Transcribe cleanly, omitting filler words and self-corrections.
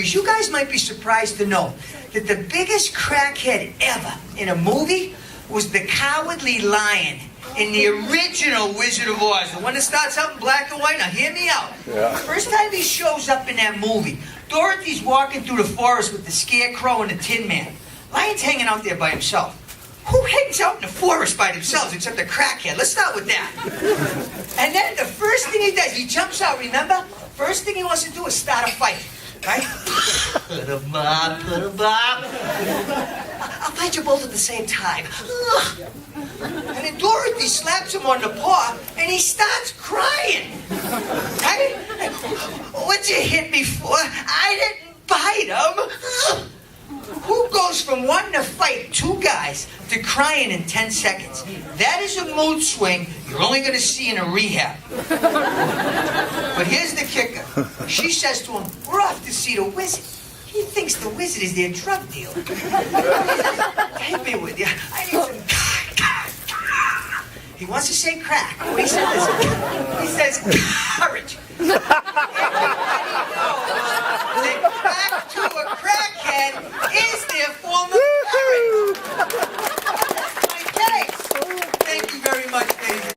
because you guys might be surprised to know that the biggest crackhead ever in a movie was the Cowardly Lion in the original Wizard of Oz, the one that starts out in black and white. Now hear me out. Yeah. First time he shows up in that movie, Dorothy's walking through the forest with the Scarecrow and the Tin Man. Lion's hanging out there by himself. Who hangs out in the forest by themselves except a crackhead? Let's start with that. And then the first thing he does, he jumps out, remember? First thing he wants to do is start a fight, right? Put 'em up, put 'em up. I'll fight you both at the same time. And then Dorothy slaps him on the paw, and he starts crying. Right? What'd you hit me for? I didn't bite him. Who goes from wanting to fight two guys to crying in 10 seconds? That is a mood swing you're only going to see in a rehab. But here's the kicker. She says to him, we're off to see the wizard. He thinks the wizard is their drug dealer. Take me with you. I need some He wants to say crack. What he says, he says courage. Everybody knows that crack to a crackhead is their